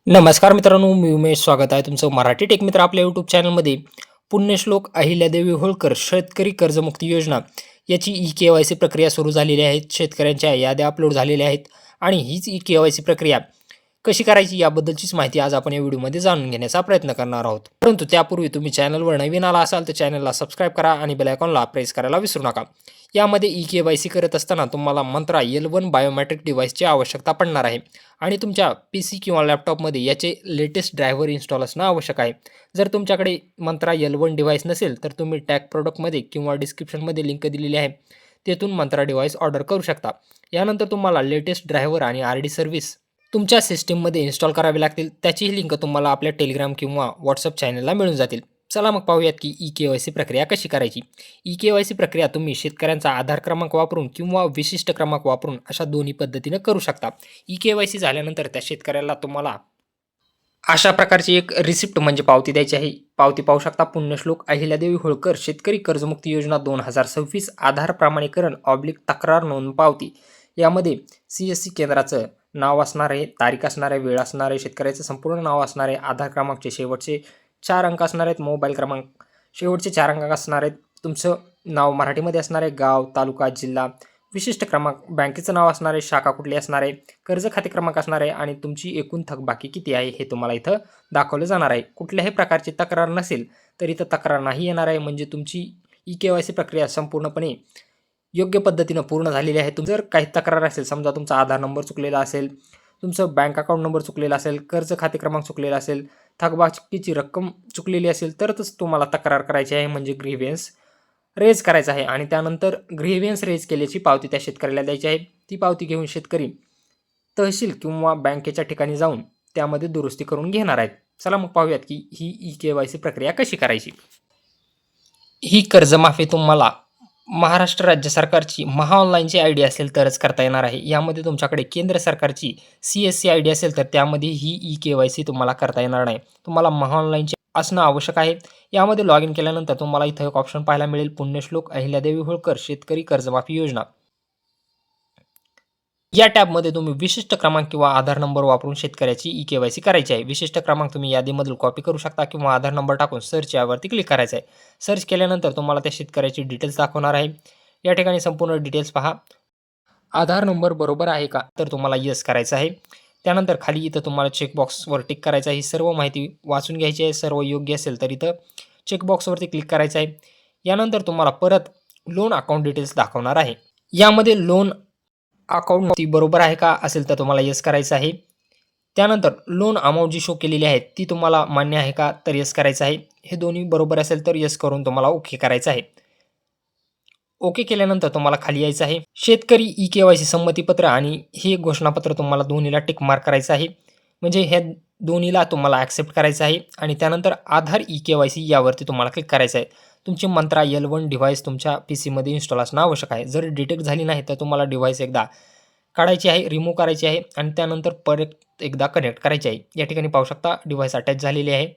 नमस्कार मित्रांनो, मी उमेश. स्वागत आहे तुमचं मराठी टेक मित्र आपल्या यूट्यूब चॅनलमध्ये. पुण्यश्लोक अहिल्यादेवी होळकर शेतकरी कर्जमुक्ती योजना याची ई-के-वाय-सी प्रक्रिया सुरू झालेली आहे. शेतकऱ्यांच्या याद्या अपलोड झालेल्या आहेत आणि हीच ई-के-वाय-सी प्रक्रिया कशी करायची याबद्दलचीच माहिती आज आपण या व्हिडिओमध्ये जाणून घेण्याचा प्रयत्न करणार आहोत. परंतु त्यापूर्वी तुम्ही चॅनलवर नवीन आला असाल तर चॅनलला सबस्क्राईब करा आणि बेल आयकॉनला प्रेस करायला विसरू नका. यामध्ये ई-के-वाय-सी करत असताना तुम्हाला मंत्रा L1 बायोमेट्रिक डिव्हाइसची आवश्यकता पडणार आहे आणि तुमच्या पीसी किंवा लॅपटॉपमध्ये याचे लेटेस्ट ड्रायव्हर इन्स्टॉल असणं आवश्यक आहे. जर तुमच्याकडे मंत्रा L1 डिव्हाइस नसेल तर तुम्ही टॅग प्रॉडक्टमध्ये किंवा डिस्क्रिप्शनमध्ये लिंक दिलेली आहे, तेथून मंत्रा डिव्हाइस ऑर्डर करू शकता. यानंतर तुम्हाला लेटेस्ट ड्रायव्हर आणि आर-डी सर्व्हिस तुमच्या सिस्टममध्ये इन्स्टॉल करावे लागतील. त्याचीही लिंक तुम्हाला आपल्या टेलिग्राम किंवा व्हॉट्सअप चॅनलला मिळून जातील. चला मग पाहूयात की ई-के-वाय-सी प्रक्रिया कशी करायची. ई-के-वाय-सी प्रक्रिया तुम्ही शेतकऱ्यांचा आधार क्रमांक वापरून किंवा विशिष्ट क्रमांक वापरून अशा दोन्ही पद्धतीने करू शकता. ई-के-वाय-सी झाल्यानंतर त्या शेतकऱ्याला तुम्हाला अशा प्रकारची एक रिसिप्ट म्हणजे पावती द्यायची आहे. पावती पाहू शकता. पुण्यश्लोक अहिल्यादेवी होळकर शेतकरी कर्जमुक्ती योजना 2026 आधार प्रमाणीकरण तक्रार नोंद पावती. यामध्ये CSC केंद्राचं नाव असणार आहे, तारीख असणार आहे, वेळ असणार आहे, शेतकऱ्याचं संपूर्ण नाव असणार आहे, आधार क्रमांकचे शेवटचे 4 अंक असणार आहेत, मोबाईल क्रमांक शेवटचे 4 अंक असणार आहेत, तुमचं नाव मराठीमध्ये असणार आहे, गाव, तालुका, जिल्हा, विशिष्ट क्रमांक, बँकेचं नाव असणार आहे, शाखा कुठली असणार आहे, कर्ज खाते क्रमांक असणार आहे आणि तुमची एकूण थकबाकी किती आहे हे तुम्हाला इथं दाखवलं जाणार आहे. कुठल्याही प्रकारची तक्रार नसेल तर इथं तक्रार नाही येणार आहे. म्हणजे तुमची ई-के-वाय-सी प्रक्रिया संपूर्णपणे योग्य पद्धतीनं पूर्ण झालेली आहे. जर काही तक्रार असेल, समजा तुमचा आधार नंबर चुकलेला असेल, तुमचं बँक अकाउंट नंबर चुकलेला असेल, कर्ज खाते क्रमांक चुकलेला असेल, थकबाकीची रक्कम चुकलेली असेल तरच तुम्हाला तक्रार करायची आहे, म्हणजे ग्रीव्हन्स रेज करायचा आहे आणि त्यानंतर ग्रीव्हन्स रेज केल्याची पावती त्या शेतकऱ्याला द्यायची आहे. ती पावती घेऊन शेतकरी तहसील किंवा बँकेच्या ठिकाणी जाऊन त्यामध्ये दुरुस्ती करून घेणार आहेत. चला मग पाहूयात की ही ई-के-वाय-सी प्रक्रिया कशी करायची. ही कर्जमाफी तुम्हाला महाराष्ट्र राज्य सरकारची महाऑनलाईनची आय डी असेल तरच करता येणार आहे. यामध्ये तुमच्याकडे केंद्र सरकारची CSC आय डी असेल तर त्यामध्ये ही ई-के-वाय-सी तुम्हाला करता येणार नाही. तुम्हाला महाऑनलाईनची असणं आवश्यक आहे. यामध्ये लॉग इन केल्यानंतर तुम्हाला इथं एक ऑप्शन पाहायला मिळेल, पुण्यश्लोक अहिल्यादेवी होळकर शेतकरी कर्जमाफी योजना. या टॅबमध्ये तुम्ही विशिष्ट क्रमांक किंवा आधार नंबर वापरून शेतकऱ्याची ई-के-वाय-सी करायची आहे. विशिष्ट क्रमांक तुम्ही यादीमधून कॉपी करू शकता किंवा आधार नंबर टाकून सर्च यावरती क्लिक करायचं आहे. सर्च केल्यानंतर तुम्हाला त्या शेतकऱ्याची डिटेल्स दाखवणार आहे. या ठिकाणी संपूर्ण डिटेल्स पहा. आधार नंबर बरोबर आहे का? तर तुम्हाला येस करायचं आहे. त्यानंतर खाली इथं तुम्हाला चेकबॉक्सवर टिक करायचं आहे. ही सर्व माहिती वाचून घ्यायची आहे. सर्व योग्य असेल तर इथं चेकबॉक्सवरती क्लिक करायचं आहे. यानंतर तुम्हाला परत लोन अकाउंट डिटेल्स दाखवणार आहे. यामध्ये लोन अकाउंट ती बरोबर आहे का? असेल तर तुम्हाला येस करायचं आहे. त्यानंतर लोन अमाउंट जी शो केलेली आहे ती तुम्हाला मान्य आहे का? तर येस करायचं आहे. हे दोन्ही बरोबर असेल तर येस करून तुम्हाला ओके करायचं आहे. ओके केल्यानंतर तुम्हाला खाली यायचं आहे. शेतकरी ई-के-वाय-सी संमतीपत्र आणि हे घोषणापत्र तुम्हाला दोन्हीला टिक मार्क करायचं आहे. म्हणजे ह्या दोन्हीला तुम्हाला ॲक्सेप्ट करायचं आहे आणि त्यानंतर आधार ई-के-वाय-सी यावरती तुम्हाला क्लिक करायचं आहे. तुमची मंत्रा L1 डिव्हाइस तुमच्या पीसीमध्ये इन्स्टॉल असणं आवश्यक आहे. जर डिटेक्ट झाली नाही तर तुम्हाला डिव्हाइस एकदा काढायची आहे, रिमूव्ह करायची आहे आणि त्यानंतर परत एकदा कनेक्ट करायची आहे. या ठिकाणी पाहू शकता डिव्हाइस अटॅच झालेली आहे.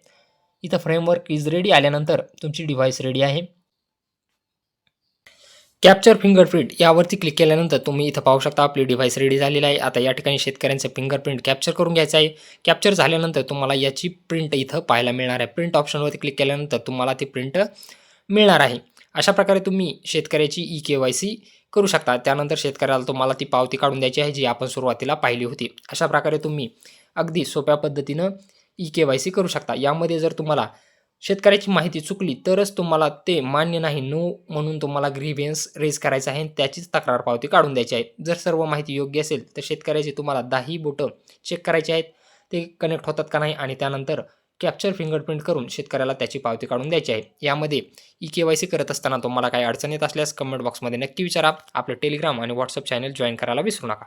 इथं फ्रेमवर्क इज रेडी आल्यानंतर तुमची डिव्हाइस रेडी आहे. कॅप्चर फिंगरप्रिंट यावरती क्लिक केल्यानंतर तुम्ही इथं पाहू शकता आपली डिव्हाइस रेडी झालेली आहे. आता या ठिकाणी शेतकऱ्यांचं फिंगरप्रिंट कॅप्चर करून घ्यायचं आहे. कॅप्चर झाल्यानंतर तुम्हाला याची प्रिंट इथं पाहायला मिळणार आहे. प्रिंट ऑप्शनवरती क्लिक केल्यानंतर तुम्हाला ती प्रिंट मिळणार आहे. अशा प्रकारे तुम्ही शेतकऱ्याची ई-के-वाय-सी करू शकता. त्यानंतर शेतकऱ्याला तुम्हाला ती पावती काढून द्यायची आहे जी आपण सुरुवातीला पाहिली होती. अशा प्रकारे तुम्ही अगदी सोप्या पद्धतीनं ई-के-वाय-सी करू शकता. यामध्ये जर तुम्हाला शेतकऱ्याची माहिती चुकली तरच तुम्हाला ते मान्य नाही, नो म्हणून तुम्हाला ग्रीव्हन्स रेज करायचं आहे आणि त्याचीच तक्रार पावती काढून द्यायची आहे. जर सर्व माहिती योग्य असेल तर शेतकऱ्याची तुम्हाला 10 बोटं चेक करायची आहेत, ते कनेक्ट होतात का नाही आणि त्यानंतर कॅप्चर फिंगरप्रिंट करून शेतकऱ्याला त्याची पावती काढून द्यायची आहे. यामध्ये ई-के-वाय-सी करत असताना तुम्हाला काही अडचण येत असल्यास कमेंट बॉक्समध्ये नक्की विचारा. आपलं टेलिग्राम आणि व्हॉट्सअप चॅनल जॉईन करायला विसरू नका.